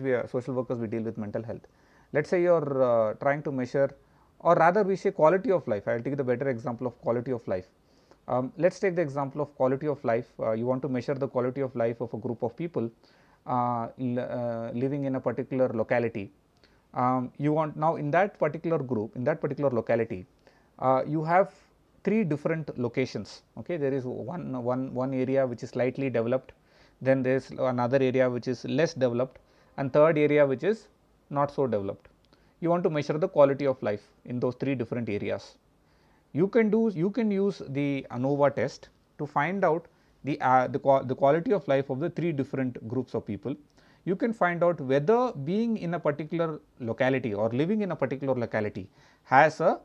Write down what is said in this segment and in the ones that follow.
we are social workers, we deal with mental health. Let's say you are trying to measure, or rather we say quality of life. I will take the better example of quality of life. Let's take the example of quality of life. You want to measure the quality of life of a group of people living in a particular locality. You want now in that particular group, in that particular locality, you have three different locations. Okay, there is one area which is slightly developed, then there is another area which is less developed, and third area which is not so developed. You want to measure the quality of life in those three different areas. You can use the ANOVA test to find out the quality of life of the three different groups of people. You can find out whether being in a particular locality or living in a particular locality has a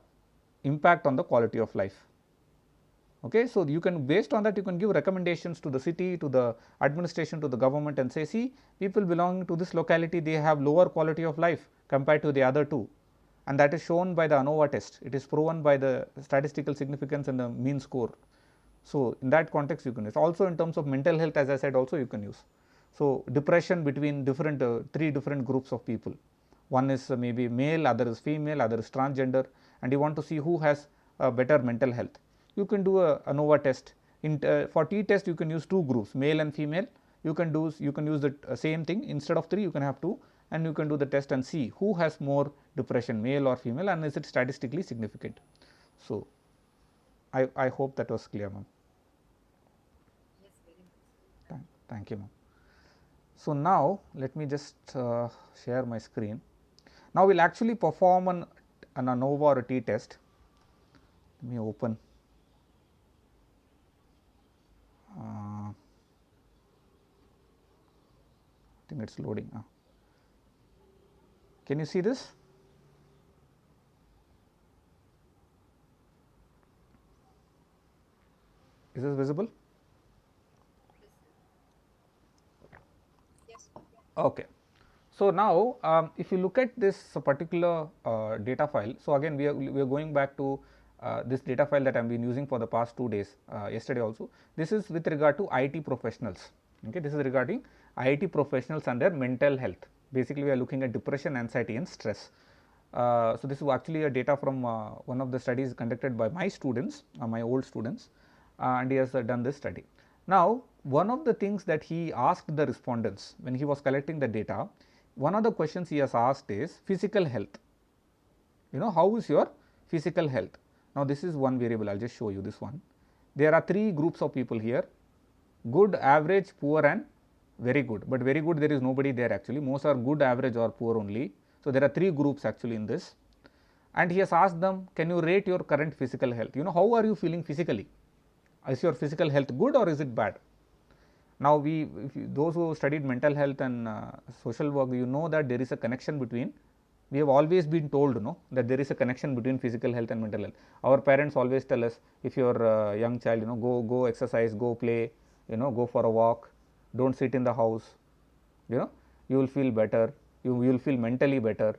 impact on the quality of life. Okay, so you can, based on that, you can give recommendations to the city, to the administration, to the government, and say, see, people belonging to this locality, they have lower quality of life compared to the other two, and that is shown by the ANOVA test. It is proven by the statistical significance and the mean score. So in that context you can use. Also in terms of mental health, as I said, also you can use. So depression between different three different groups of people. One is maybe male, other is female, other is transgender, and you want to see who has better mental health. You can do a ANOVA test. For T test you can use two groups, male and female. You can use the same thing, instead of three you can have two, and you can do the test and see who has more depression, male or female, and is it statistically significant. So I hope that was clear, ma'am. Yes, very much. Thank you, ma'am. So now let me just share my screen. Now we will actually perform an ANOVA or a T test. Let me open. I think it is loading. Can you see this? Is this visible? Yes. Okay. So now if you look at this particular data file, so again we are going back to this data file that I have been using for the past 2 days, yesterday also. This is with regard to IT professionals. Okay, this is regarding IT professionals and their mental health. Basically we are looking at depression, anxiety and stress. So this is actually a data from one of the studies conducted by my students, my old students, and he has done this study. Now one of the things that he asked the respondents when he was collecting the data, one of the questions he has asked is physical health. You know, how is your physical health? Now this is one variable, I will just show you this one. There are three groups of people here: good, average, poor and very good. But very good, there is nobody there actually, most are good, average or poor only. So there are three groups actually in this, and he has asked them, can you rate your current physical health? You know, how are you feeling physically? Is your physical health good or is it bad? Now those who studied mental health and social work, you know that there is a connection between, we have always been told, no, that there is a connection between physical health and mental health. Our parents always tell us, if you are a young child, you know, go exercise, go play, you know, go for a walk, don't sit in the house, you know, you will feel better, you will feel mentally better.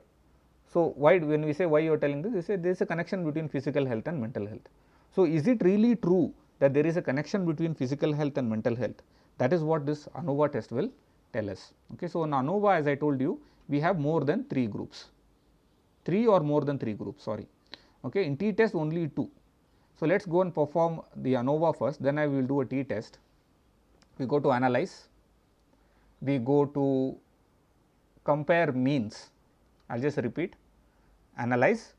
So why, when we say why you are telling this, we say there is a connection between physical health and mental health. So is it really true that there is a connection between physical health and mental health? That is what this ANOVA test will tell us. Okay, so in ANOVA, as I told you, we have more than 3 groups, 3 or more than 3 groups, sorry. Okay, in T test only 2. So let us go and perform the ANOVA first, then I will do a T test. We go to analyze, we go to compare means. I will just repeat, analyze,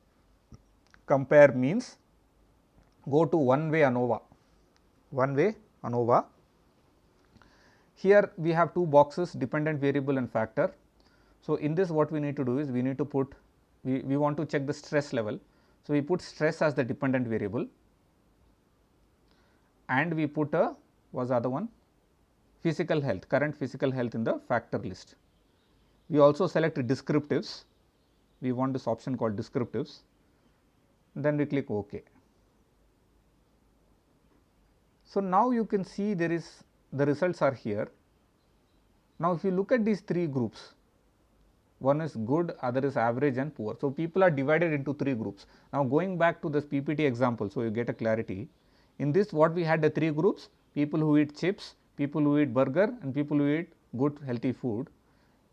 compare means, go to one way ANOVA, one way ANOVA. Here we have two boxes, dependent variable and factor. So in this what we need to do is, we need to put, we want to check the stress level. So we put stress as the dependent variable, and we put a, was the other one, physical health, current physical health in the factor list. We also select descriptives, we want this option called descriptives, then we click OK. So now you can see there is, the results are here. Now if you look at these three groups, one is good, other is average and poor. So people are divided into three groups. Now going back to this PPT example, so you get a clarity. In this what we had the three groups, people who eat chips, people who eat burger and people who eat good healthy food.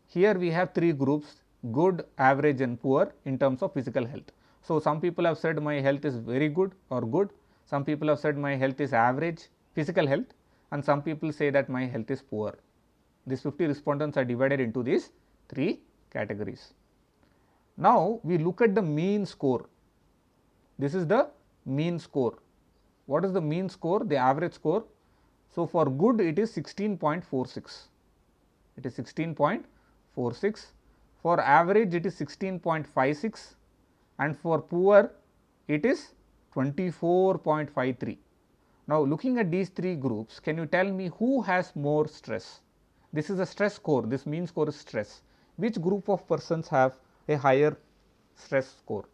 here we have three groups: good, average and poor in terms of physical health. So, some people have said my health is very good or good, some people have said my health is average physical health, and some people say that my health is poor. These 50 respondents are divided into these three categories. Now, we look at the mean score. This is the mean score. What is the mean score? The average score. So, for good it is 16.46, it is 16.46, for average it is 16.56, and for poor it is 24.53. Now, looking at these three groups, can you tell me who has more stress? This is a stress score, this mean score is stress. Which group of persons have a higher stress score?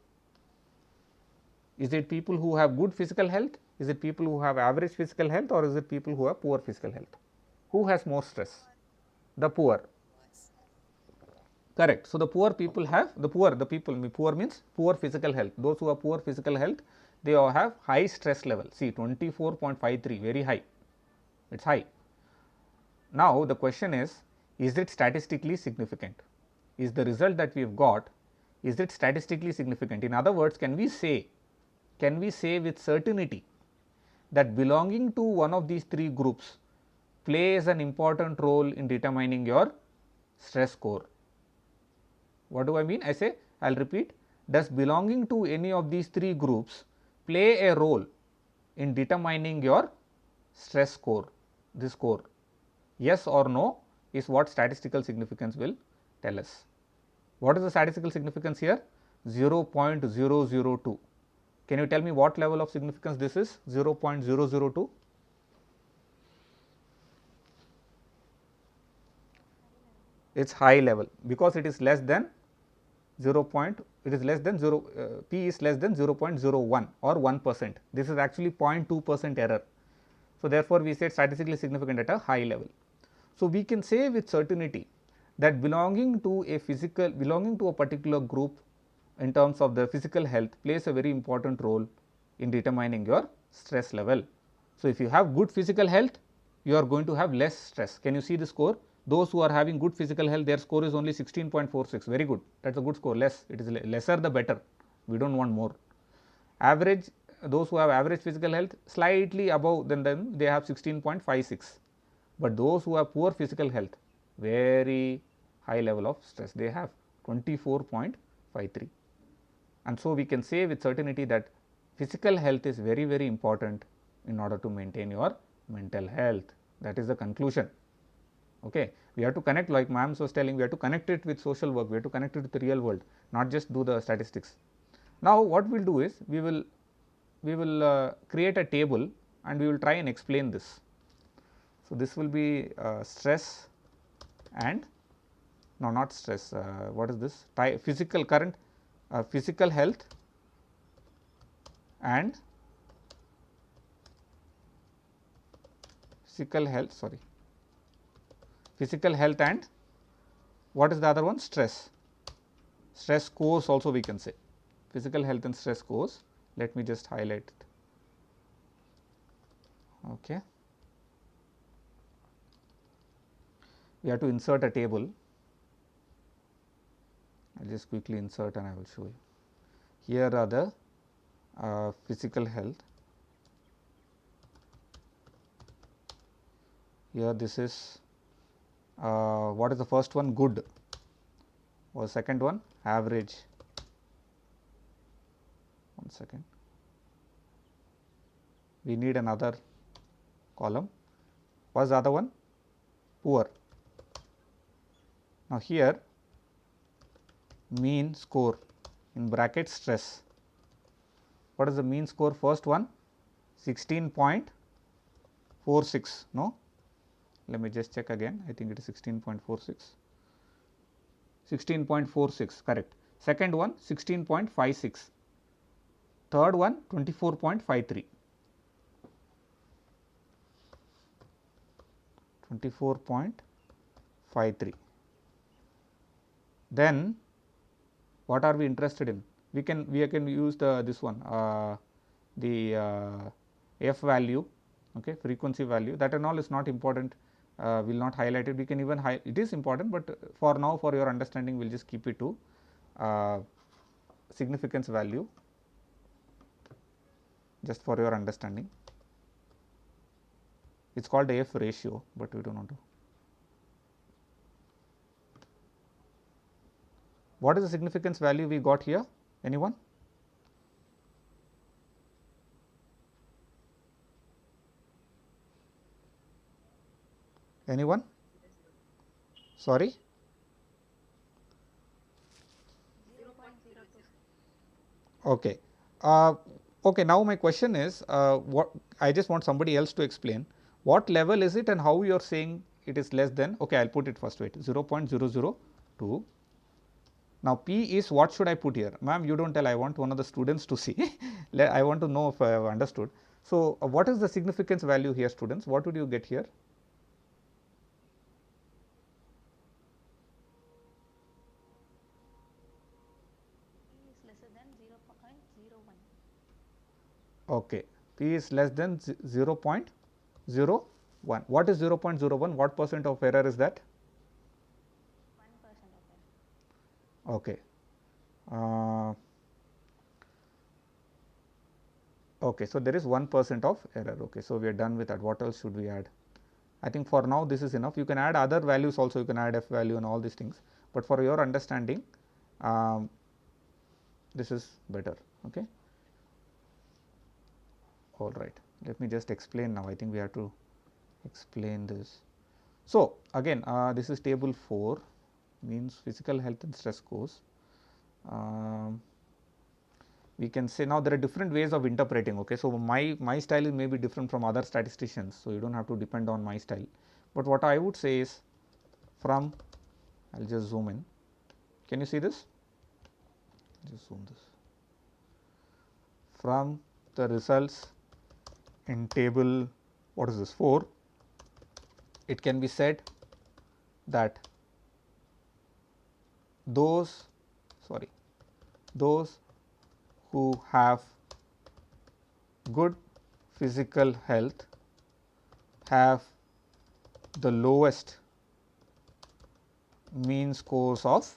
Is it people who have good physical health? Is it people who have average physical health, or is it people who have poor physical health? Who has more stress? The poor. Correct. So, the poor people have poor means poor physical health. Those who have poor physical health, they all have high stress level. See, 24.53, very high, it is high. Now, the question is it statistically significant? Is the result that we have got, is it statistically significant? In other words, can we say with certainty that belonging to one of these three groups plays an important role in determining your stress score? What do I mean? I say, I will repeat, does belonging to any of these three groups play a role in determining your stress score, this score? Yes or no is what statistical significance will tell us. What is the statistical significance here? 0.002. Can you tell me what level of significance this is? 0.002. It is high level, because it is less than 0. It is less than 0, p is less than 0.01 or 1%. This is actually 0.2% error. So, therefore, we said statistically significant at a high level. So, we can say with certainty that belonging to a particular group in terms of the physical health plays a very important role in determining your stress level. So, if you have good physical health, you are going to have less stress. Can you see the score? Those who are having good physical health, their score is only 16.46, very good, that is a good score, less, it is lesser the better, we do not want more. Average, those who have average physical health, slightly above than them, they have 16.56, but those who have poor physical health, very high level of stress, they have 24.53. And so, we can say with certainty that physical health is very, very important in order to maintain your mental health. That is the conclusion. Okay. We have to connect, like ma'am was telling, we have to connect it with social work, we have to connect it with the real world, not just do the statistics. Now, what we will do is, we will create a table and we will try and explain this. So, this will be stress and no, not stress, what is this? Physical current, physical health and physical health and what is the other one? Stress scores also we can say, physical health and stress scores. Let me just highlight it. Okay. We have to insert a table. I will just quickly insert and I will show you. Here are the physical health. Here this is what is the first one? Good. Or second one? Average. One second. We need another column. What is the other one? Poor. Now, here mean score in bracket stress. What is the mean score? First one 16.46. No, let me just check again. I think it is 16.46. 16.46, correct. Second one 16.56. Third one 24.53. 24.53. Then what are we interested in? We can use this one, the f value, okay, frequency value. That and all is not important. We will not highlight it. We can even it is important, but for now, for your understanding, we will just keep it to significance value, just for your understanding. It is called F ratio, but we do not do. What is the significance value we got here? Anyone? Anyone? Sorry? 0.02. Okay. Okay. Now my question is, what I just want somebody else to explain. What level is it, and how you are saying it is less than? Okay, I will put it first. Wait, 0.002. Now P is, what should I put here? Ma'am, you don't tell. I want one of the students to see. I want to know if I have understood. So what is the significance value here, students? What would you get here? P is lesser than 0.01. Okay, P is less than 0.01. What is 0.01? What percent of error is that? 1% of error. Okay. Okay, so there is 1% of error. Okay, so we are done with that. What else should we add? I think for now this is enough. You can add other values also. You can add F value and all these things, but for your understanding, this is better. Okay. All right. Let me just explain now. I think we have to explain this. So again, this is table 4, means physical health and stress scores. We can say now there are different ways of interpreting. Okay, so my style may be different from other statisticians, so you don't have to depend on my style. But what I would say is, from, I'll just zoom in. Can you see this? Just zoom this. From the results in table, what is this, 4, it can be said that those who have good physical health have the lowest mean scores of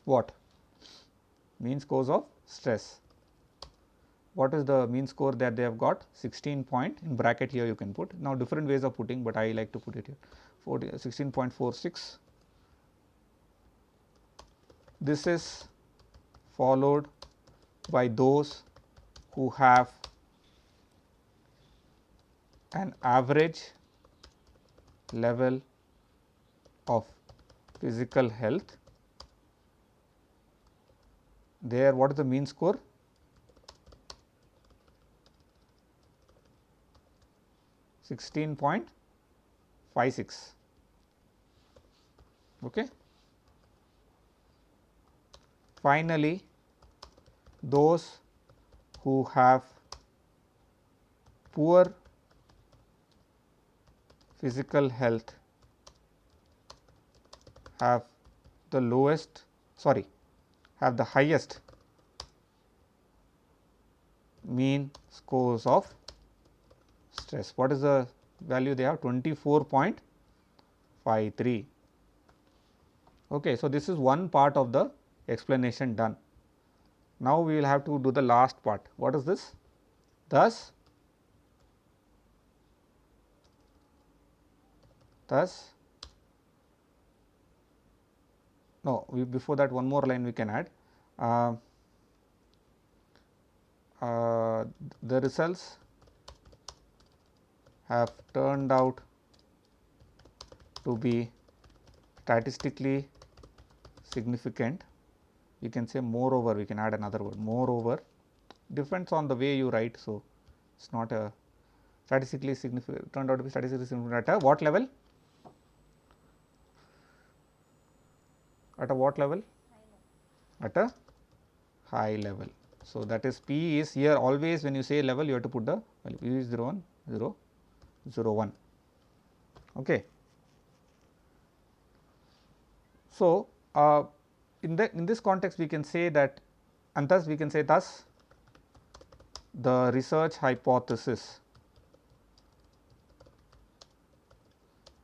what? Mean scores of stress. What is the mean score that they have got? 16 point, in bracket here you can put. Now different ways of putting, but I like to put it here, 16.46. This is followed by those who have an average level of physical health. There, what is the mean score? 16.56. Okay. Finally, those who have poor physical health have the lowest, have the highest mean scores of stress. What is the value they have? 24.53. Okay, so this is one part of the explanation done. Now we will have to do the last part. What is this? Thus no, before that one more line we can add. The results have turned out to be statistically significant. You can say moreover, we can add another word, moreover, depends on the way you write. So, it is not a statistically significant, turned out to be statistically significant at a what level? At a what level? At a high level. So, that is P is here, always when you say level you have to put the value P is 0, 1, 0, 0, 1. Okay. So, in this context we can say that, and thus we can say thus the research hypothesis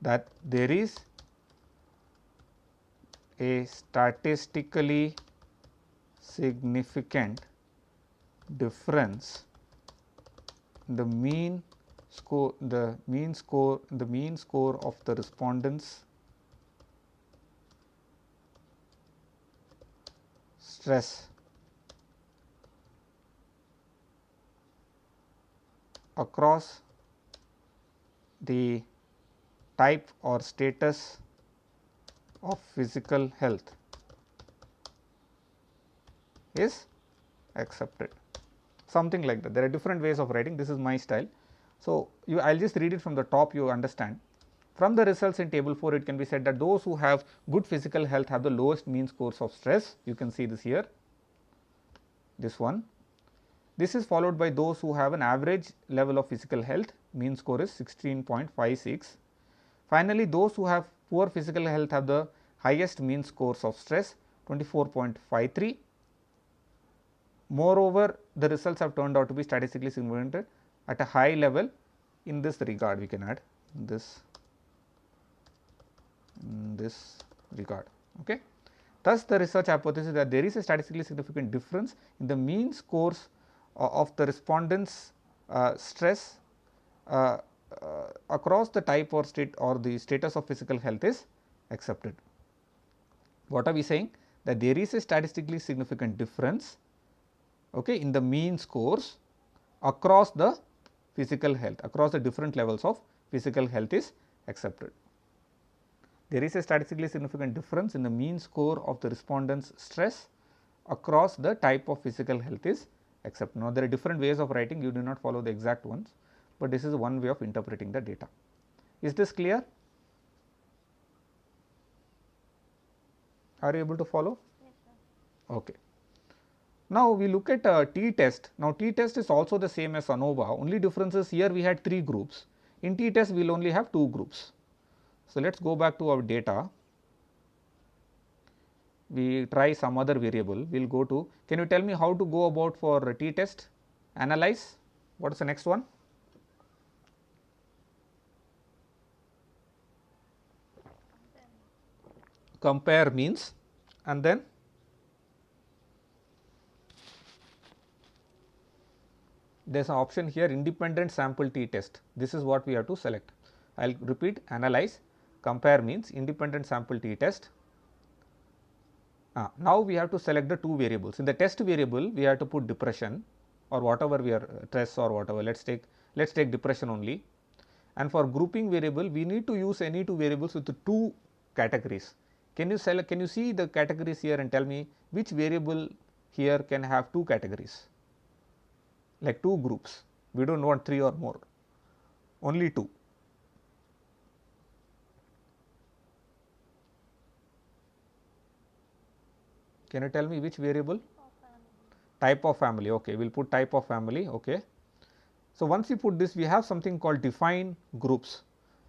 that there is a statistically significant difference in the mean score of the respondents stress across the type or status of physical health is accepted, something like that. There are different ways of writing, this is my style. So, I will just read it from the top, you understand. From the results in table 4, it can be said that those who have good physical health have the lowest mean scores of stress, you can see this here, this one. This is followed by those who have an average level of physical health, mean score is 16.56. Finally, those who have poor physical health have the highest mean scores of stress, 24.53. Moreover, the results have turned out to be statistically significant at a high level in this regard, we can add this in this regard. Okay. Thus, the research hypothesis that there is a statistically significant difference in the mean scores of the respondents stress across the type or state or the status of physical health is accepted. What are we saying? That there is a statistically significant difference, okay, in the mean scores across the physical health, across the different levels of physical health is accepted. There is a statistically significant difference in the mean score of the respondents stress across the type of physical health is accepted. Now, there are different ways of writing, you do not follow the exact ones, but this is one way of interpreting the data. Is this clear? Are you able to follow? Yes, sir. Okay. Now, we look at t-test. Now, t-test is also the same as ANOVA, only difference is here we had 3 groups, in t-test we will only have 2 groups. So, let us go back to our data, we try some other variable, we will go to, can you tell me how to go about for t-test, analyze, what is the next one? Compare means, and then there is an option here independent sample t-test, this is what we have to select. I will repeat, analyze, compare means independent sample t-test. Now, we have to select the 2 variables. In the test variable, we have to put depression or whatever we are stress or whatever. Let us take depression only. And for grouping variable, we need to use any 2 variables with the 2 categories. Can you see the categories here and tell me which variable here can have 2 categories, like 2 groups? We do not want 3 or more, only 2. Can you tell me which variable? Type of family, okay, we will put type of family, okay. So, once we put this, we have something called define groups.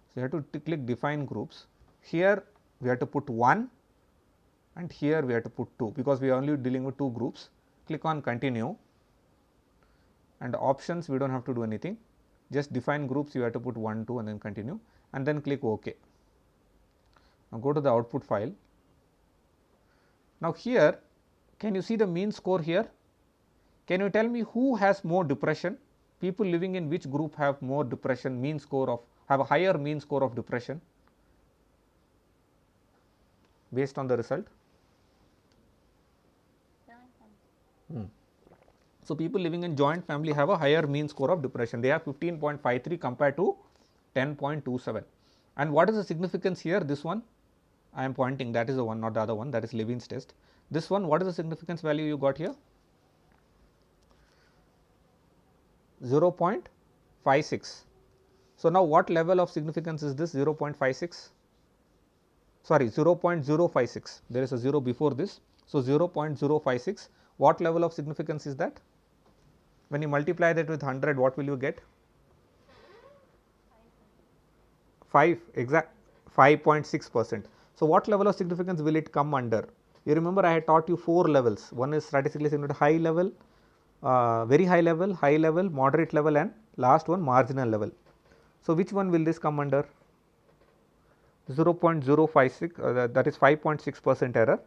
So, you have to click define groups, here we have to put 1 and here we have to put 2, because we are only dealing with 2 groups. Click on continue and options, we do not have to do anything, just define groups, you have to put 1, 2 and then continue and then click OK. Now, go to the output file. Now, here can you see the mean score here? Can you tell me who has more depression? People living in which group have more depression, mean score of, have a higher mean score of depression based on the result? So, people living in joint family have a higher mean score of depression, they have 15.53 compared to 10.27. And what is the significance here? This one I am pointing, that is the one, not the other one, that is Levin's test. This one, what is the significance value you got here? 0.56. So, now what level of significance is this 0.56? Sorry, 0.056, there is a 0 before this. So, 0.056, what level of significance is that? When you multiply that with 100, what will you get? 5, exact 5.6%. So, what level of significance will it come under? You remember I had taught you 4 levels, one is statistically significant high level, very high level, moderate level, and last one marginal level. So, which one will this come under? 0.056 that is 5.6% error.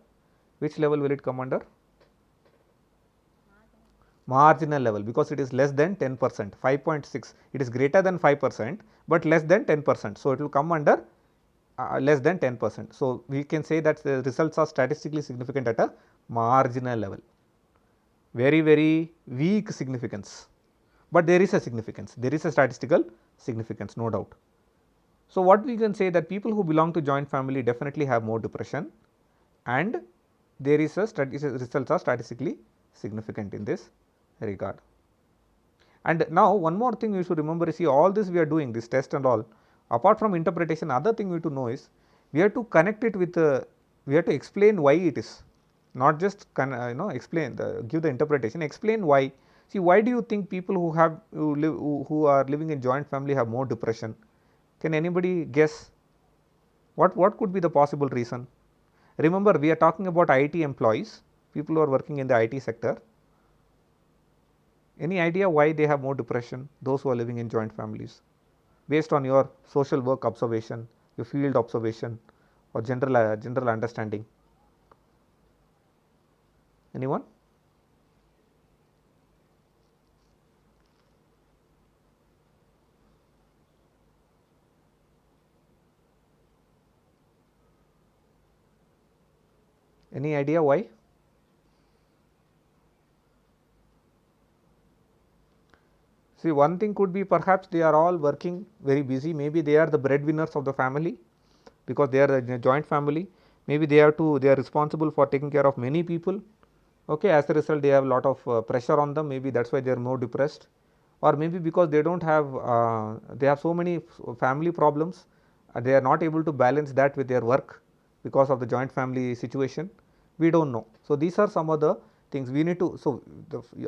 Which level will it come under? Marginal level, because it is less than 10%, 5.6, it is greater than 5%, but less than 10%. So, it will come under less than 10%. So, we can say that the results are statistically significant at a marginal level, very weak significance, but there is a significance, there is a statistical significance, no doubt. So, what we can say that people who belong to joint family definitely have more depression, and there is a results are statistically significant in this regard. And now one more thing you should remember is, see, all this we are doing, this test and all, apart from interpretation, other thing we have to know is we have to connect it with we have to explain why it is, not just explain give the interpretation, explain why. See, why do you think people who are living in joint family have more depression? Can anybody guess what could be the possible reason? Remember, we are talking about IT employees, people who are working in the IT sector. Any idea why they have more depression, those who are living in joint families, based on your social work observation, your field observation, or general understanding? Anyone? Any idea why? See, one thing could be perhaps they are all working very busy, maybe they are the breadwinners of the family, because they are a joint family, maybe they are responsible for taking care of many people. Okay, as a result they have a lot of pressure on them, maybe that is why they are more depressed, or maybe because they do not have they have so many family problems, they are not able to balance that with their work because of the joint family situation. We do not know. So, these are some of the things we need to. So,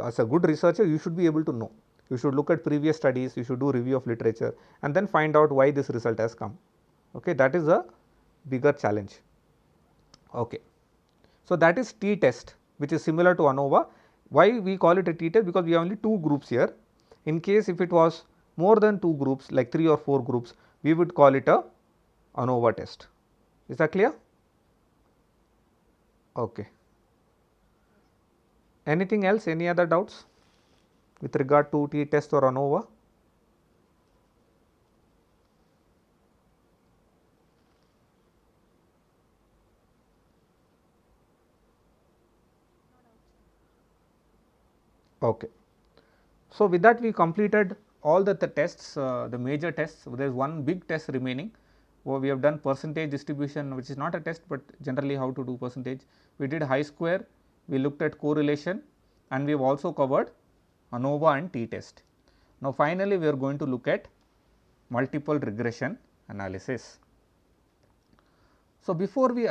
as a good researcher, you should be able to know. You should look at previous studies, you should do review of literature, and then find out why this result has come. Okay, that is a bigger challenge. Okay. So, that is T test, which is similar to ANOVA. Why we call it a T test? Because we have only 2 groups here. In case if it was more than 2 groups, like 3 or 4 groups, we would call it a ANOVA test. Is that clear? Okay. Anything else? Any other doubts with regard to T test or ANOVA? Okay. So, with that we completed all the tests, the major tests. There is one big test remaining. We have done percentage distribution, which is not a test, but generally how to do percentage. We did chi-square, we looked at correlation, and we have also covered ANOVA and T test. Now, finally, we are going to look at multiple regression analysis. So, before we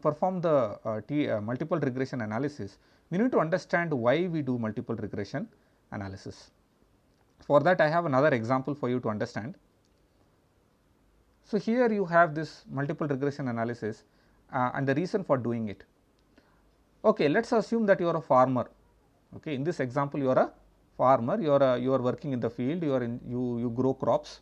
perform the multiple regression analysis, we need to understand why we do multiple regression analysis. For that, I have another example for you to understand. So, here you have this multiple regression analysis and the reason for doing it. Okay, let us assume that you are a farmer. Okay, in this example, you are a farmer, you are working in the field, you grow crops.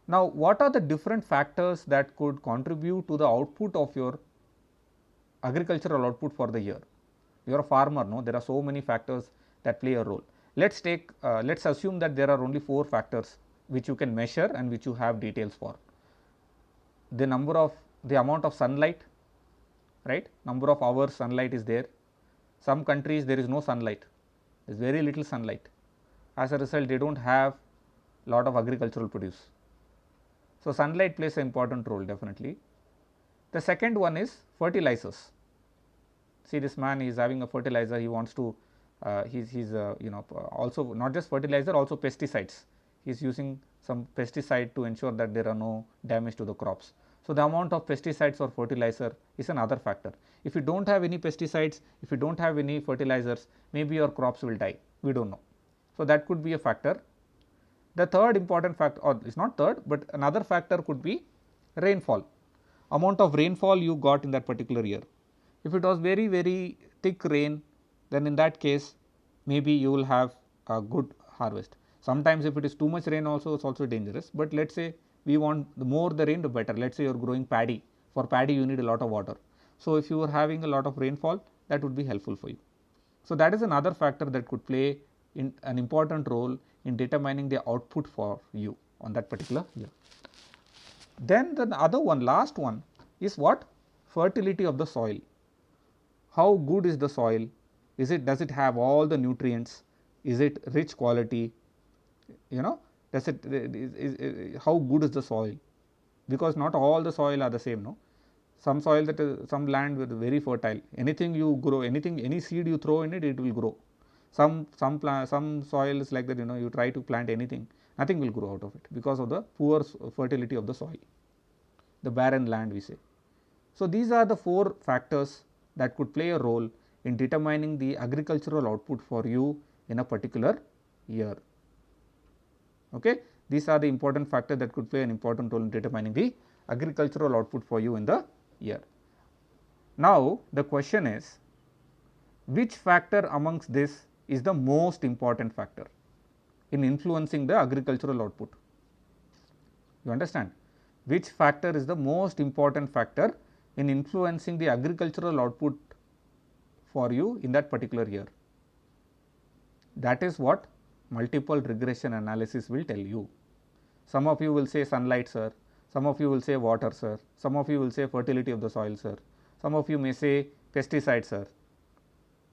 Now, what are the different factors that could contribute to the output of your agricultural output for the year? You are a farmer, no? There are so many factors that play a role. Let's assume that there are only 4 factors which you can measure and which you have details for. The amount of sunlight, right? Number of hours sunlight is there. Some countries there is no sunlight, there is very little sunlight. As a result, they do not have lot of agricultural produce. So, sunlight plays an important role definitely. The second one is fertilizers. See, this man is having a fertilizer, he wants to also not just fertilizer, also pesticides. He is using some pesticide to ensure that there are no damage to the crops. So, the amount of pesticides or fertilizer is another factor. If you do not have any pesticides, if you do not have any fertilizers, maybe your crops will die, we do not know. So, that could be a factor. The third important factor, or is not third, but another factor could be rainfall, amount of rainfall you got in that particular year. If it was very thick rain, then in that case maybe you will have a good harvest. Sometimes if it is too much rain also, it's also dangerous, but let us say we want the more the rain the better. Let us say you are growing paddy, for paddy you need a lot of water. So, if you are having a lot of rainfall, that would be helpful for you. So, that is another factor that could play in an important role in determining the output for you on that particular year. Then the other one, last one is what? Fertility of the soil. How good is the soil? Does it have all the nutrients? Is it rich quality? You know, does it how good is the soil? Because not all the soil are the same, no. Some soil that is, some land with very fertile, anything you grow, any seed you throw in it, it will grow. Some soil is like that, you know, you try to plant anything, nothing will grow out of it because of the poor fertility of the soil, the barren land we say. So, these are the 4 factors that could play a role in determining the agricultural output for you in a particular year. Okay. These are the important factors that could play an important role in determining the agricultural output for you in the year. Now, the question is, which factor amongst this is the most important factor in influencing the agricultural output? You understand? Which factor is the most important factor in influencing the agricultural output for you in that particular year? That is what multiple regression analysis will tell you. Some of you will say sunlight, sir. Some of you will say water, sir. Some of you will say fertility of the soil, sir. Some of you may say pesticides, sir.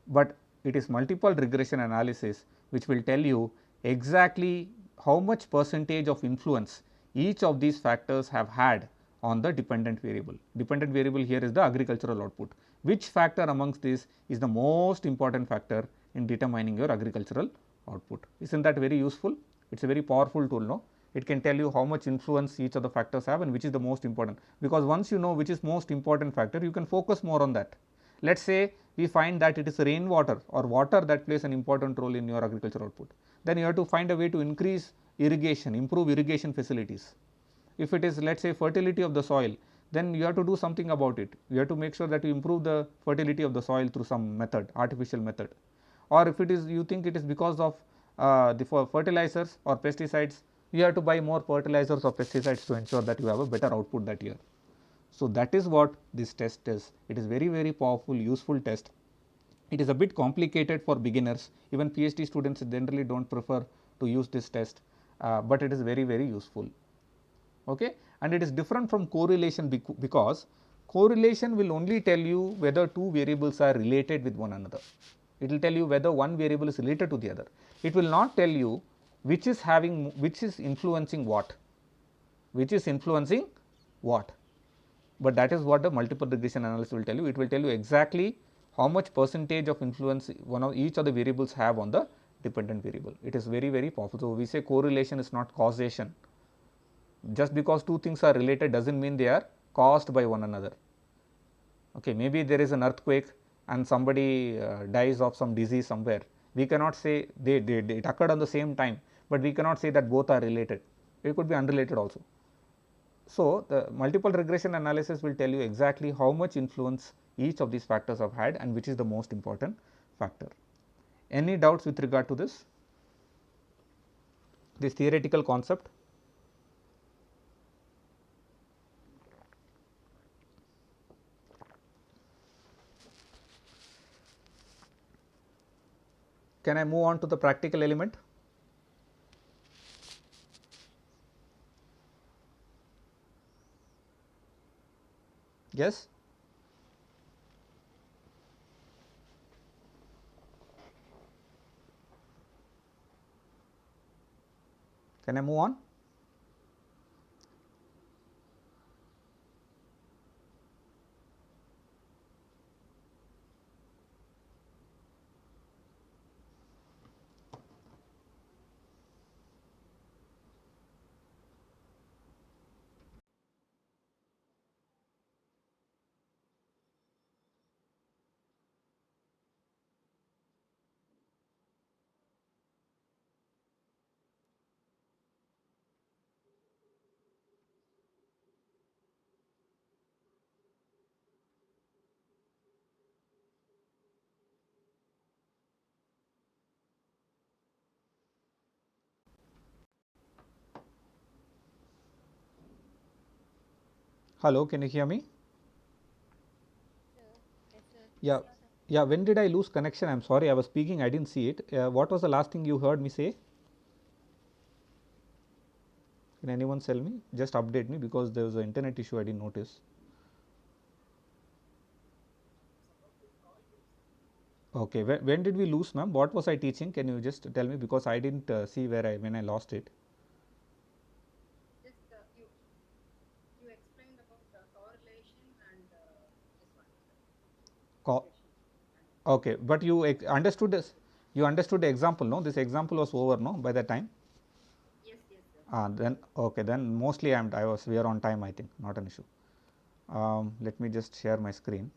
But it is multiple regression analysis which will tell you exactly how much percentage of influence each of these factors have had on the dependent variable. Dependent variable here is the agricultural output. Which factor amongst these is the most important factor in determining your agricultural output? Isn't that very useful? It is a very powerful tool, no? It can tell you how much influence each of the factors have and which is the most important, because once you know which is most important factor, you can focus more on that. Let us say we find that it is rainwater or water that plays an important role in your agricultural output, then you have to find a way to increase irrigation, improve irrigation facilities. If it is, let us say, fertility of the soil, then you have to do something about it. You have to make sure that you improve the fertility of the soil through some method, artificial method. Or if it is, you think it is because of the fertilizers or pesticides, you have to buy more fertilizers or pesticides to ensure that you have a better output that year. So, that is what this test is. It is very, very powerful, useful test. It is a bit complicated for beginners. Even PhD students generally do not prefer to use this test, but it is very, very useful. Okay? And it is different from correlation because correlation will only tell you whether 2 variables are related with one another. It will tell you whether one variable is related to the other. It will not tell you which is influencing what, but that is what the multiple regression analysis will tell you. It will tell you exactly how much percentage of influence each of the variables have on the dependent variable. It is very, very powerful. So, we say correlation is not causation. Just because 2 things are related does not mean they are caused by one another. Okay, maybe there is an earthquake and somebody dies of some disease somewhere. We cannot say it occurred on the same time, but we cannot say that both are related. It could be unrelated also. So, the multiple regression analysis will tell you exactly how much influence each of these factors have had and which is the most important factor. Any doubts with regard to this theoretical concept? Can I move on to the practical element? Yes. Can I move on? Hello, can you hear me? Sir, yes, sir. Yeah, Yeah, sir. yeah. When did I lose connection? I'm sorry, I was speaking, I didn't see it. What was the last thing you heard me say? Can anyone tell me? Just update me because there was an internet issue I didn't notice. Okay, when did we lose, ma'am? What was I teaching? Can you just tell me because I didn't see where when I lost it. Just you explained about correlation and this one, Co- regression. okay, but you understood this. You understood the example, no? This example was over, no? By that time. Yes, yes, sir. Then okay, then mostly we are on time. I think not an issue. Let me just share my screen.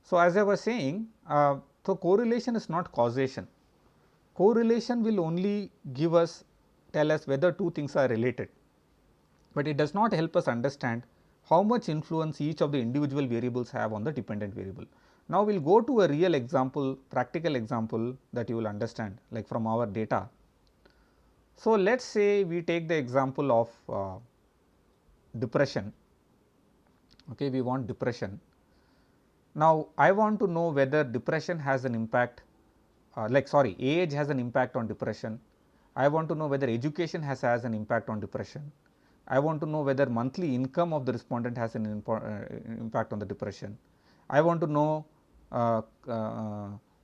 So as I was saying, so correlation is not causation. Correlation will only tell us whether two things are related, but it does not help us understand how much influence each of the individual variables have on the dependent variable. Now we will go to a real example, practical example that you will understand, like from our data. So let us say we take the example of depression. Okay, we want depression. Now I want to know whether depression has an impact, age has an impact on depression. I want to know whether education has an impact on depression. I want to know whether monthly income of the respondent has an impact on the depression. I want to know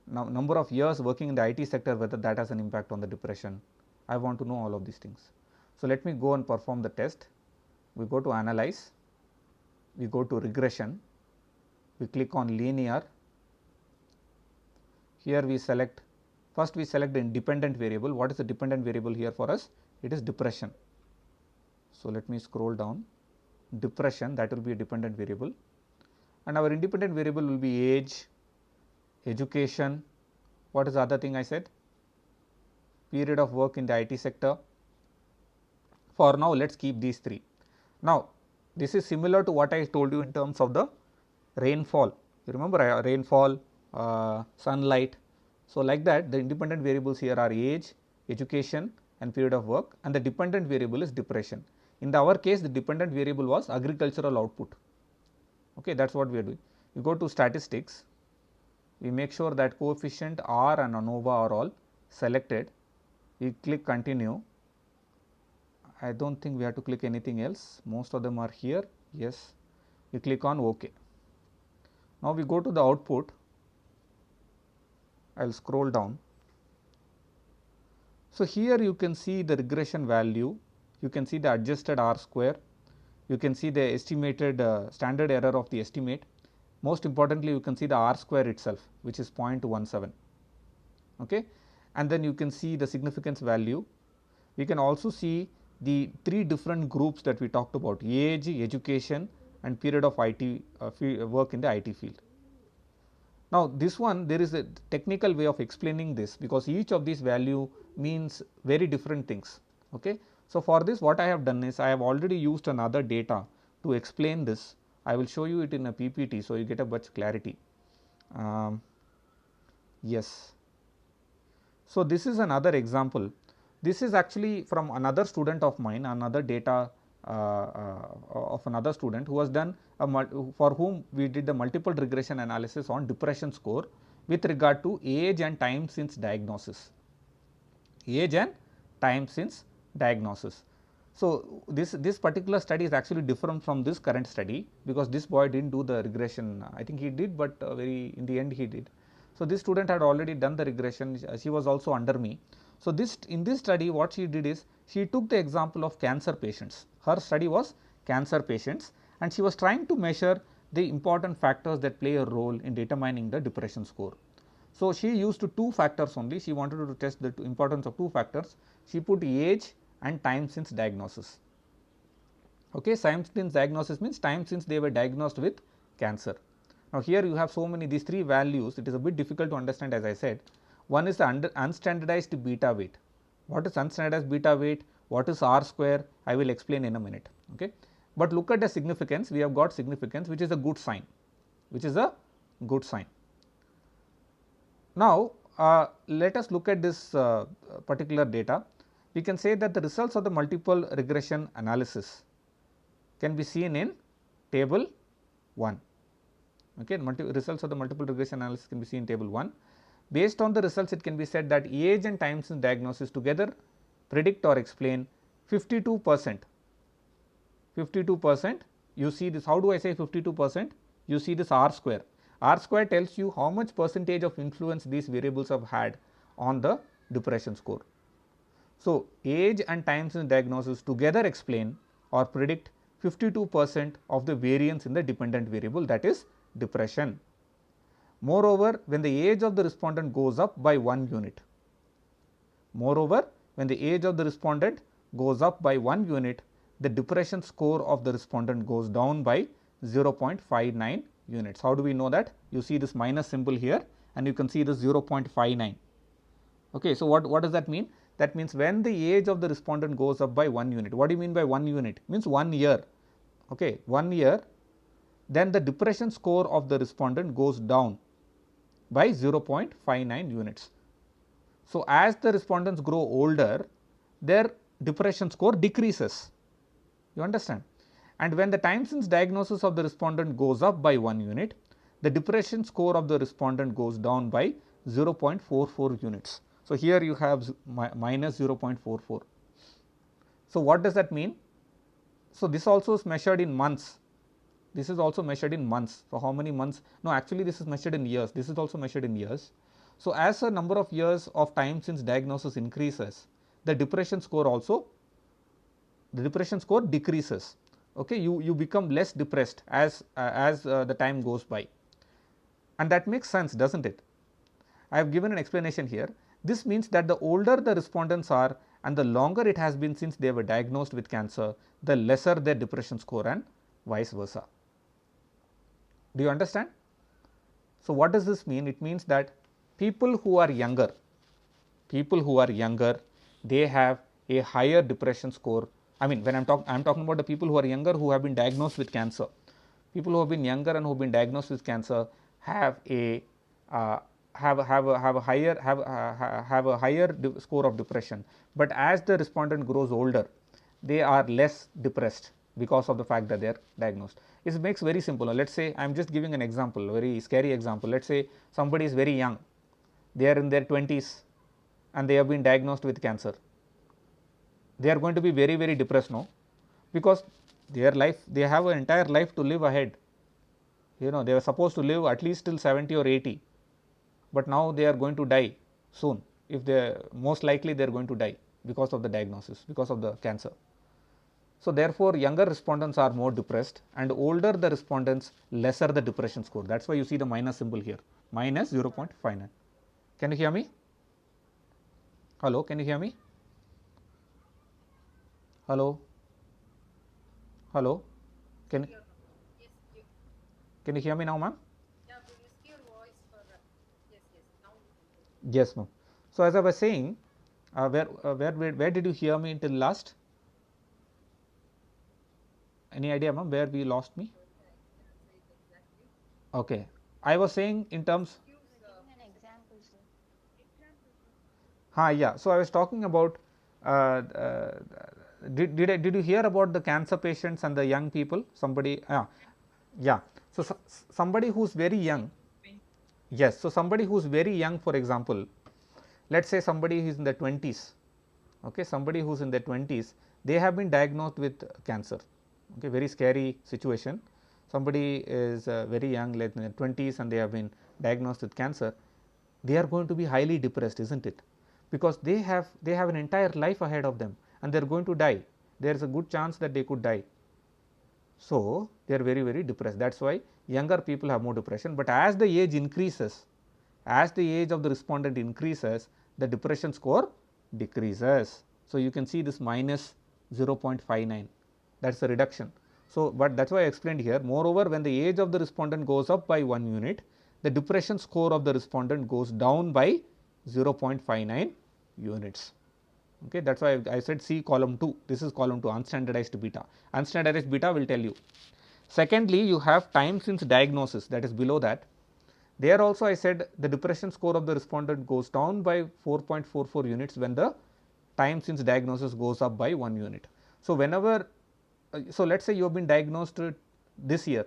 number of years working in the IT sector, whether that has an impact on the depression. I want to know all of these things. So let me go and perform the test. We go to analyze, we go to regression, we click on linear. Here we select, first we select the independent variable. What is the dependent variable here for us? It is depression. So let me scroll down, depression, that will be a dependent variable, and our independent variable will be age, education. What is the other thing I said? Period of work in the IT sector. For now let us keep these three. Now this is similar to what I told you in terms of the rainfall. You remember rainfall, sunlight. So like that the independent variables here are age, education and period of work, and the dependent variable is depression. In our case the dependent variable was agricultural output. Okay, that is what we are doing. You go to statistics, we make sure that coefficient R and ANOVA are all selected. We click continue. I do not think we have to click anything else, most of them are here. Yes, we click on OK. Now we go to the output. I will scroll down. So here you can see the regression value, you can see the adjusted R square, you can see the estimated standard error of the estimate. Most importantly, you can see the R square itself, which is 0.17. Okay, and then you can see the significance value. We can also see the three different groups that we talked about: age, education and period of IT work in the IT field. Now this one, there is a technical way of explaining this because each of these value means very different things. Okay. So for this what I have done is I have already used another data to explain this. I will show you it in a PPT so you get a much clarity. Yes. So this is another example. This is actually from another student of mine, another data of another student who has done for whom we did the multiple regression analysis on depression score with regard to age and time since diagnosis. Age and time since diagnosis. So this particular study is actually different from this current study because this boy didn't do the regression. I think he did, but very in the end he did. So this student had already done the regression. She was also under me. So in this study what she did is she took the example of cancer patients. Her study was cancer patients and she was trying to measure the important factors that play a role in determining the depression score. So she used two factors only. She wanted to test the importance of two factors. She put age and time since diagnosis. Okay, time since diagnosis means time since they were diagnosed with cancer. Now here you have so many these three values. It is a bit difficult to understand, as I said. One is the unstandardized beta weight. What is unstandardized beta weight? What is R square? I will explain in a minute. Okay, but look at the significance. We have got significance, which is a good sign. Which is a good sign. Now let us look at this particular data. we can say that the results of the multiple regression analysis can be seen in table 1. Okay, results of the multiple regression analysis can be seen in table 1. Based on the results, it can be said that age and time since diagnosis together predict or explain 52%. 52%, you see this, how do I say 52%? You see this R square. R square tells you how much percentage of influence these variables have had on the depression score. So, age and time since diagnosis together explain or predict 52% of the variance in the dependent variable, that is depression. Moreover, when the age of the respondent goes up by 1 unit, the depression score of the respondent goes down by 0.59 units. How do we know that? You see this minus symbol here and you can see this 0.59. Okay, so what does that mean? That means when the age of the respondent goes up by 1 unit. What do you mean by 1 unit? Means 1 year. Okay, 1 year, then the depression score of the respondent goes down by 0.59 units. So, as the respondents grow older, their depression score decreases. You understand? And when the time since diagnosis of the respondent goes up by 1 unit, the depression score of the respondent goes down by 0.44 units. So, here you have minus 0.44. So, what does that mean? So, this also is measured in months. This is also measured in months. So, how many months? No, actually this is measured in years. This is also measured in years. So, as a number of years of time since diagnosis increases, the depression score decreases. Okay, you become less depressed as the time goes by, and that makes sense, doesn't it? I have given an explanation here. This means that the older the respondents are and the longer it has been since they were diagnosed with cancer, the lesser their depression score and vice versa. Do you understand? So, what does this mean? It means that people who are younger, they have a higher depression score. I mean, when I am talking about the people who are younger who have been diagnosed with cancer. People who have been younger and who have been diagnosed with cancer have a higher score of depression, but as the respondent grows older, they are less depressed because of the fact that they are diagnosed. It makes very simple. Let us say, I am just giving an example, a very scary example. Let us say somebody is very young, they are in their 20s and they have been diagnosed with cancer. They are going to be very, very depressed now, because their life, they have an entire life to live ahead. You know, they were supposed to live at least till 70 or 80, but now they are going to die soon. If they, most likely they are going to die because of the diagnosis, because of the cancer. So, therefore, younger respondents are more depressed and older the respondents, lesser the depression score. That is why you see the minus symbol here, minus 0.59. Can you hear me? Hello, can you hear me? Hello? Hello? Can you hear me now, ma'am? Yeah, we missed your voice for yes, now. Yes, ma'am. So, as I was saying, where did you hear me until last? Any idea, ma'am, where we lost me? Okay, I was saying in terms. You were giving an example, sir. Yeah. So, I was talking about. Did you hear about the cancer patients and the young people? Somebody, yeah. So, somebody who is very young. Yes. So, somebody who is very young, for example, let us say somebody who is in their 20s. Okay, somebody who is in their 20s, they have been diagnosed with cancer. Okay, very scary situation. Somebody is very young, like in their 20s, and they have been diagnosed with cancer. They are going to be highly depressed, isn't it? Because they have an entire life ahead of them, and they are going to die. There is a good chance that they could die. So, they are very, very depressed. That is why younger people have more depression. But as the age increases, as the age of the respondent increases, the depression score decreases. So, you can see this minus 0.59, that is a reduction. So, but that is why I explained here. Moreover, when the age of the respondent goes up by 1 unit, the depression score of the respondent goes down by 0.59 units. Okay, that is why I said see column 2. This is column 2, unstandardized beta. Unstandardized beta will tell you. Secondly, you have time since diagnosis, that is below that. There also I said the depression score of the respondent goes down by 4.44 units when the time since diagnosis goes up by 1 unit. So, whenever so let us say you have been diagnosed this year.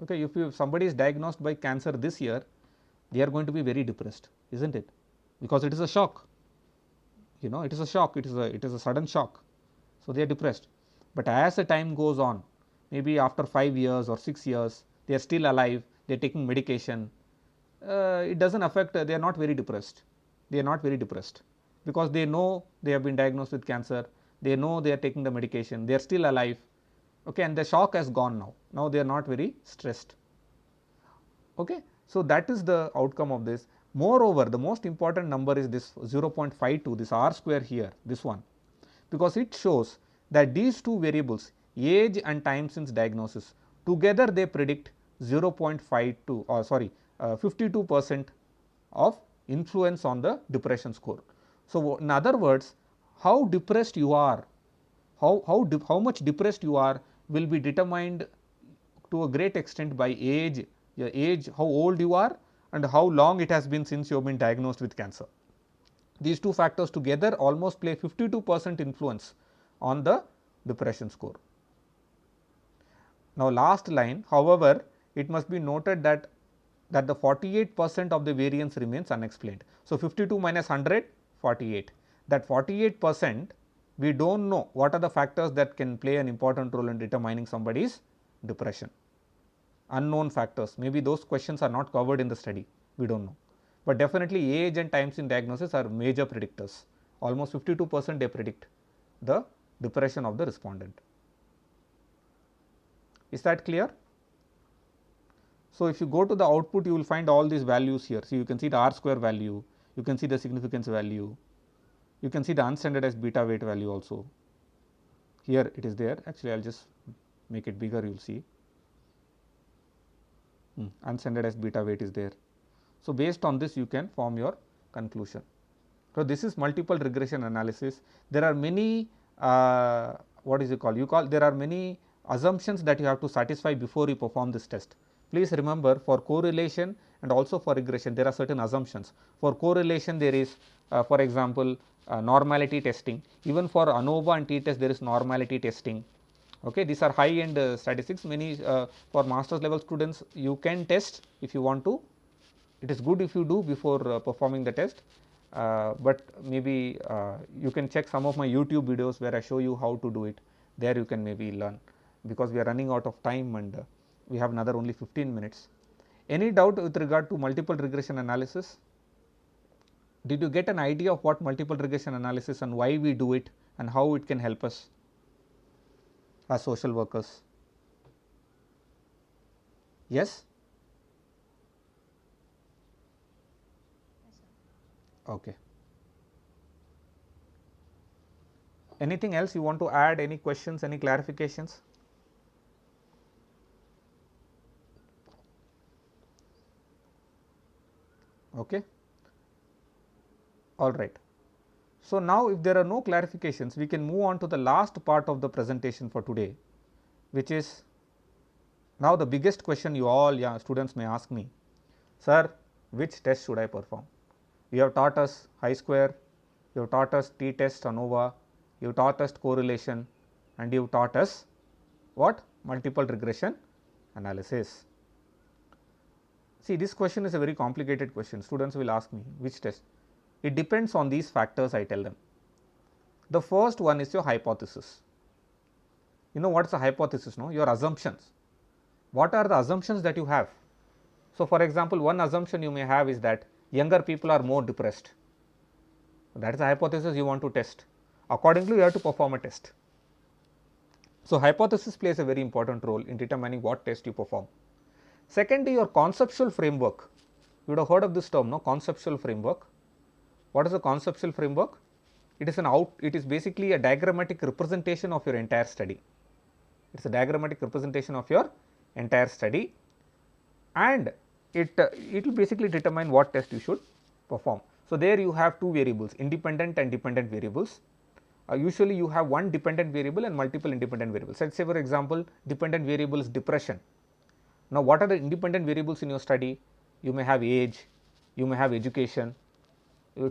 Okay, if somebody is diagnosed by cancer this year, they are going to be very depressed, isn't it? Because it is a shock. You know, it is a shock. It is a sudden shock. So, they are depressed. But as the time goes on, maybe after 5 years or 6 years, they are still alive. They are taking medication. It does not affect. They are not very depressed. They are not very depressed because they know they have been diagnosed with cancer. They know they are taking the medication. They are still alive. Okay, and the shock has gone now. Now they are not very stressed. Okay, so that is the outcome of this. Moreover, the most important number is this 0.52, this R square here, this one, because it shows that these two variables, age and time since diagnosis, together they predict 0.52 or 52% of influence on the depression score. So, in other words, how depressed you are, how much depressed you are will be determined to a great extent by age, your age, how old you are and how long it has been since you have been diagnosed with cancer. These two factors together almost play 52% influence on the depression score. Now, last line, however, it must be noted that the 48% of the variance remains unexplained. So, 52 minus 100, 48. That 48%, we do not know what are the factors that can play an important role in determining somebody's depression. Unknown factors, maybe those questions are not covered in the study, we do not know. But definitely age and times in diagnosis are major predictors. Almost 52% they predict the depression of the respondent. Is that clear? So, if you go to the output, you will find all these values here. So, you can see the R square value, you can see the significance value, you can see the unstandardized beta weight value also. Here it is there, actually I will just make it bigger, you will see. Unstandardized beta weight is there. So, based on this you can form your conclusion. So, this is multiple regression analysis. There are many what is it called? There are many assumptions that you have to satisfy before you perform this test. Please remember, for correlation and also for regression there are certain assumptions. For correlation there is for example, normality testing. Even for ANOVA and t-test there is normality testing. Okay, these are high end statistics. Many for masters level students you can test if you want to. It is good if you do before performing the test, but maybe you can check some of my YouTube videos where I show you how to do it. There you can maybe learn, because we are running out of time and we have another only 15 minutes. Any doubt with regard to multiple regression analysis? Did you get an idea of what multiple regression analysis and why we do it and how it can help us as social workers? Yes? Okay. Anything else you want to add? Any questions, any clarifications? Okay. All right. So, now if there are no clarifications, we can move on to the last part of the presentation for today, which is now the biggest question you all students may ask me, sir, which test should I perform? You have taught us chi-square, you have taught us t-test ANOVA, you have taught us correlation, and you have taught us what? Multiple regression analysis. See, this question is a very complicated question. Students will ask me, which test? It depends on these factors, I tell them. The first one is your hypothesis. You know what is a hypothesis? No, your assumptions. What are the assumptions that you have? So, for example, one assumption you may have is that younger people are more depressed. That is a hypothesis you want to test. Accordingly, you have to perform a test. So, hypothesis plays a very important role in determining what test you perform. Secondly, your conceptual framework. You would have heard of this term, no? Conceptual framework. What is a conceptual framework? It is basically a diagrammatic representation of your entire study. It is a diagrammatic representation of your entire study, and it will basically determine what test you should perform. So, there you have two variables, independent and dependent variables. Usually you have one dependent variable and multiple independent variables. Let us say for example, dependent variable is depression. Now, what are the independent variables in your study? You may have age, you may have education.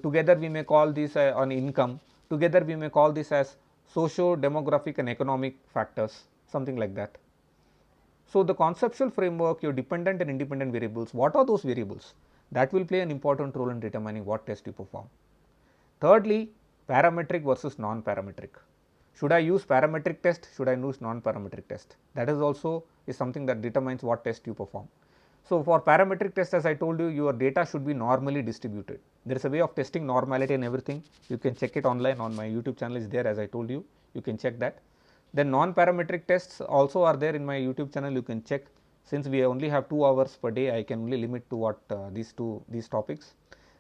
Together we may call this on income. Together we may call this as socio-demographic and economic factors, something like that. So, the conceptual framework, your dependent and independent variables, what are those variables? That will play an important role in determining what test you perform. Thirdly, parametric versus non-parametric. Should I use parametric test? Should I use non-parametric test? That is also is something that determines what test you perform. So, for parametric test, as I told you, your data should be normally distributed. There is a way of testing normality and everything. You can check it online on my YouTube channel is there, as I told you. You can check that. Then non-parametric tests also are there in my YouTube channel. You can check. Since we only have 2 hours per day, I can only limit to what these topics.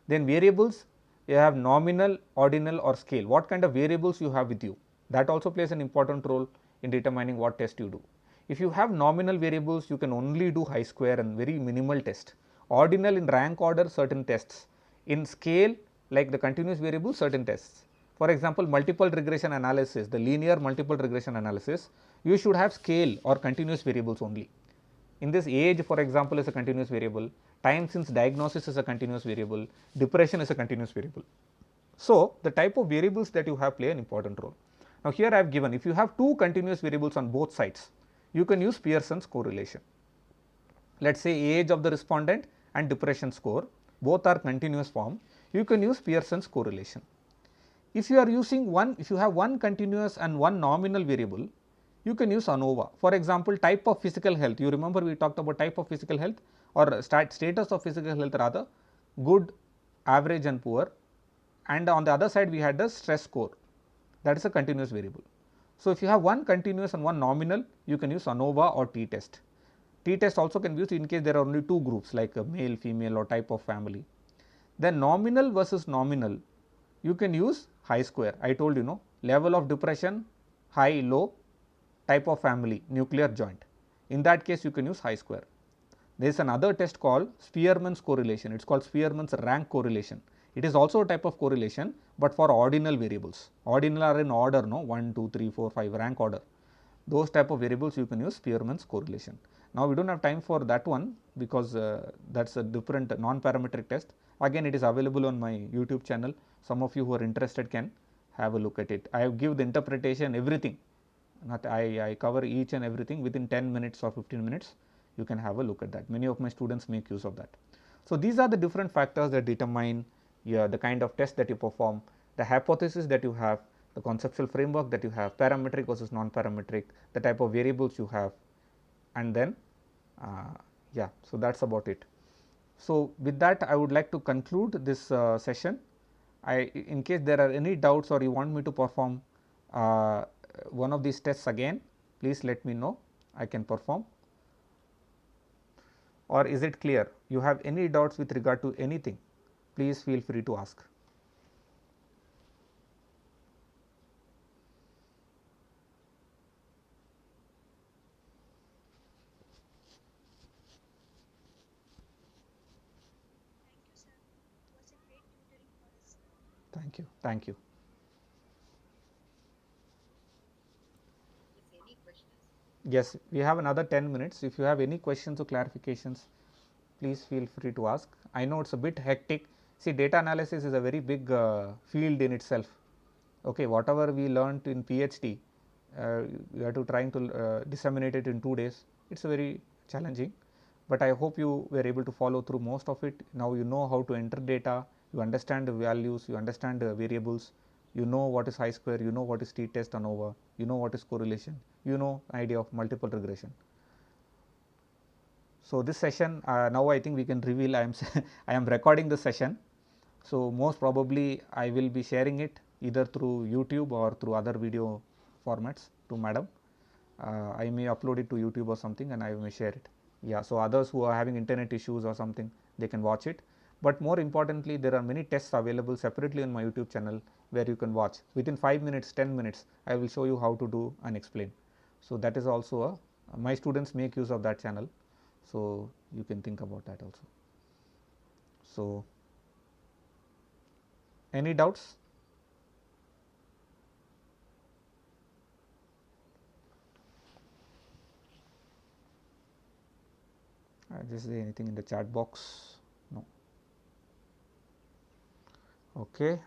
Then variables, you have nominal, ordinal or scale. What kind of variables you have with you? That also plays an important role in determining what test you do. If you have nominal variables, you can only do high square and very minimal test. Ordinal, in rank order, certain tests. In scale, like the continuous variable, certain tests. For example, multiple regression analysis, the linear multiple regression analysis, you should have scale or continuous variables only. In this, age, for example, is a continuous variable, time since diagnosis is a continuous variable, depression is a continuous variable. So, the type of variables that you have play an important role. Now, here I have given, if you have 2 continuous variables on both sides, you can use Pearson's correlation. Let us say age of the respondent and depression score, both are continuous form, you can use Pearson's correlation. If you are using if you have one continuous and one nominal variable, you can use ANOVA. For example, type of physical health, you remember we talked about type of physical health or status of physical health rather, good, average and poor, and on the other side we had the stress score, that is a continuous variable. So, if you have one continuous and one nominal, you can use ANOVA or t test. T test also can be used in case there are only 2 groups like a male, female or type of family. Then nominal versus nominal, you can use high square. I told you, no, level of depression, high, low, type of family, nuclear joint. In that case, you can use high square. There is another test called Spearman's correlation. It is called Spearman's rank correlation. It is also a type of correlation, but for ordinal variables. Ordinal are in order, no, 1, 2, 3, 4, 5 rank order. Those type of variables you can use Spearman's correlation. Now, we do not have time for that one because that is a different non-parametric test. Again, it is available on my YouTube channel. Some of you who are interested can have a look at it. I have give the interpretation, everything. I cover each and everything within 10 minutes or 15 minutes. You can have a look at that. Many of my students make use of that. So, these are the different factors that determine the kind of test that you perform, the hypothesis that you have, the conceptual framework that you have, parametric versus non-parametric, the type of variables you have, and then yeah, so that is about it. So, with that I would like to conclude this session. In case there are any doubts or you want me to perform one of these tests again, please let me know, I can perform. Or is it clear? You have any doubts with regard to anything, please feel free to ask. Thank you. Thank you. Yes, any questions? Yes, we have another 10 minutes. If you have any questions or clarifications, please feel free to ask. I know it is a bit hectic. See, data analysis is a very big field in itself. Okay, whatever we learnt in PhD, you have to trying to disseminate it in 2 days. It is very challenging, but I hope you were able to follow through most of it. Now you know how to enter data, you understand the values, you understand the variables, you know what is high square, you know what is t test ANOVA, you know what is correlation, you know idea of multiple regression. So, this session now I think we can reveal I am recording the session. So, most probably I will be sharing it either through YouTube or through other video formats to madam. I may upload it to YouTube or something and I may share it. Yeah, so others who are having internet issues or something, they can watch it. But more importantly, there are many tests available separately on my YouTube channel where you can watch. Within 5 minutes, 10 minutes, I will show you how to do and explain. So, that is also my students make use of that channel. So, you can think about that also. So, any doubts? Just say anything in the chat box? No. Okay.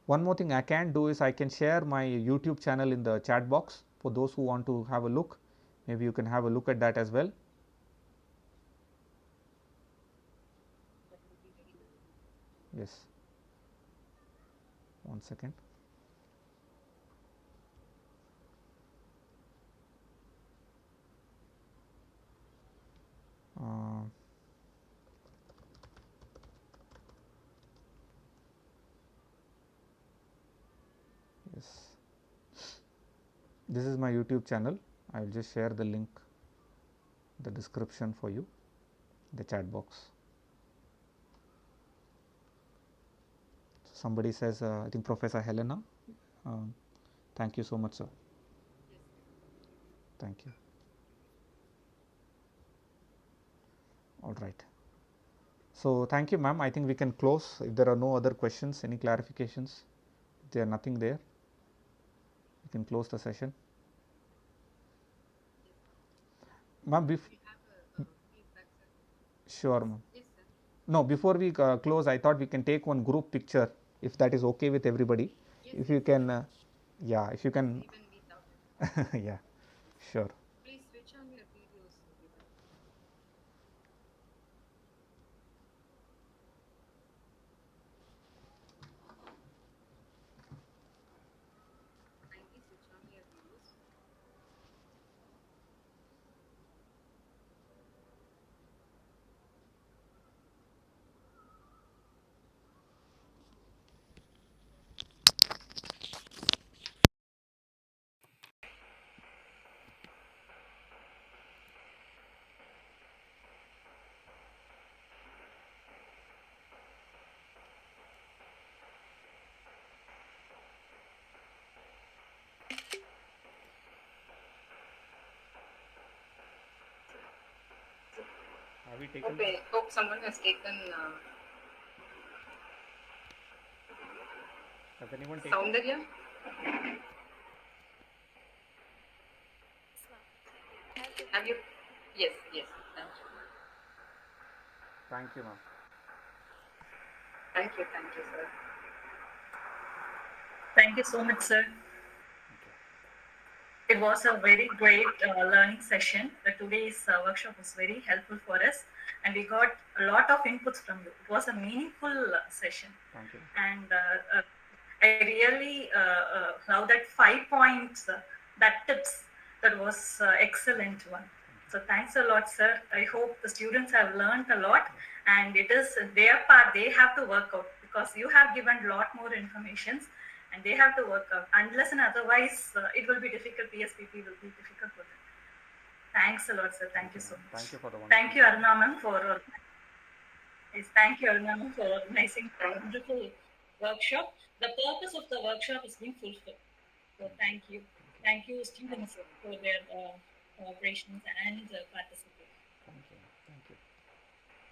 One more thing I can do is I can share my YouTube channel in the chat box for those who want to have a look. Maybe you can have a look at that as well. That would be very nice. Yes. One second. Yes, this is my YouTube channel. I will just share the link, the description for you, the chat box. Somebody says, I think Professor Helena. Thank you so much, sir. Yes. Thank you. All right. So, thank you, ma'am. I think we can close. If there are no other questions, any clarifications, if there are nothing there, we can close the session. Ma'am, We have a feedback, sir. sure, ma'am. Yes, sir. No, before we close, I thought we can take one group picture if that is okay with everybody. Yes, If you can, yeah, if you can, even we thought it. yeah, sure. Please switch on your videos, everyone. Kindly switch on your videos. Have we taken? Okay, hope someone has taken Has anyone taken? Soundarya. Have you? Yes, yes. Thank you, ma'am. Thank you, sir. Thank you so much, sir. It was a very great learning session. Today's workshop was very helpful for us, and we got a lot of inputs from you. It was a meaningful session. Thank you. And I really love that 5 points, that tips. That was excellent one. So thanks a lot, sir. I hope the students have learned a lot, and it is their part. They have to work out because you have given a lot more information, and they have to work out. Unless and otherwise, it will be difficult. PSPP will be difficult for them. Thanks a lot, sir. Thank you so much. Thank you for the Thank you, Aruna ma'am, for thank you, Aruna ma'am, for organizing a wonderful workshop. The purpose of the workshop is being fulfilled. So thank you. Thank you, students, for their cooperations and participation. Thank you. Thank you.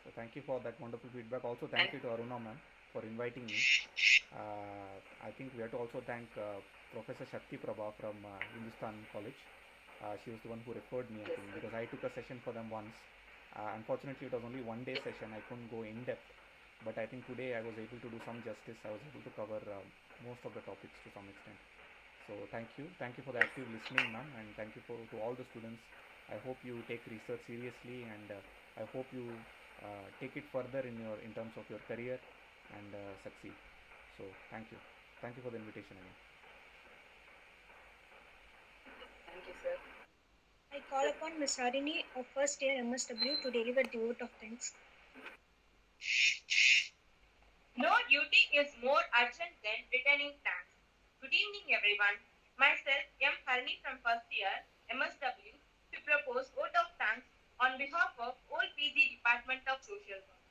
So thank you for that wonderful feedback. Also, thank you to Aruna ma'am for inviting me. I think we have to also thank Professor Shakti Prabha from Hindustan College. She was the one who referred me, I think, because I took a session for them once. Unfortunately, it was only one day session. I couldn't go in depth, but I think today I was able to do some justice. I was able to cover most of the topics to some extent. So thank you for the active listening, ma'am, and thank you to all the students. I hope you take research seriously, and I hope you take it further in terms of your career and succeed. So thank you for the invitation again. Thank you, sir. I call upon Ms. Harini of first year MSW to deliver the vote of thanks. No duty is more urgent than returning thanks. Good evening, everyone. Myself, M. Harini from first year MSW, to propose vote of thanks on behalf of all PG Department of Social Work.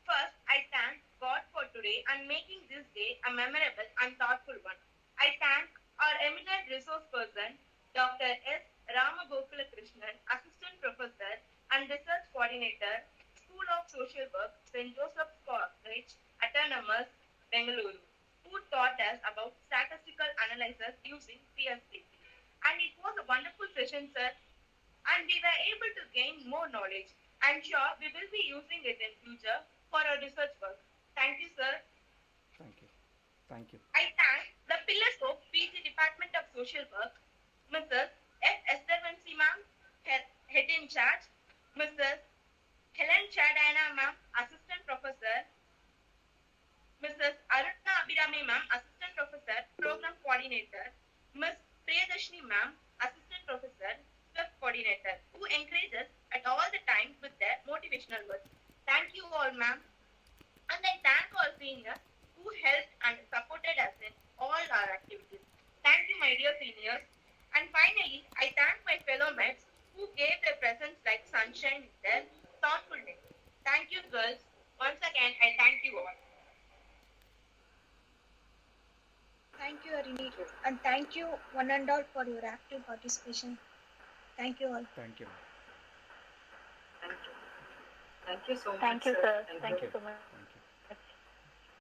First, I thank God for today and making this day a memorable and thoughtful one. I thank our eminent resource person, Dr. S. Ramagokula Krishnan, Assistant Professor and Research Coordinator, School of Social Work, St. Joseph's College, Autonomous, Bengaluru, who taught us about statistical analysis using PSPP. And it was a wonderful session, sir. And we were able to gain more knowledge. I'm sure we will be using it in future for our research work. Thank you, sir. Thank you. Thank you. I thank the Pillars of PG Department of Social Work, Mrs. F. Esthervansi ma'am, Head in Charge, Mrs. Helen Chadana ma'am, Assistant Professor, Mrs. Aruna Abhirami ma'am, Assistant Professor, Program Coordinator, Ms. Priyadashni ma'am, Assistant Professor, Swift Coordinator, who encourages at all the time with their motivational words. Thank you all ma'am. And I thank all seniors who helped and supported us in all our activities. Thank you, my dear seniors. And finally, I thank my fellow mates who gave their presence like sunshine with their thoughtfulness. Thank you, girls. Once again, I thank you all. Thank you, Harini, and thank you one and all for your active participation. Thank you all. Thank you. Thank you. Thank you so much. Thank you, sir. Thank Thank you you. so much.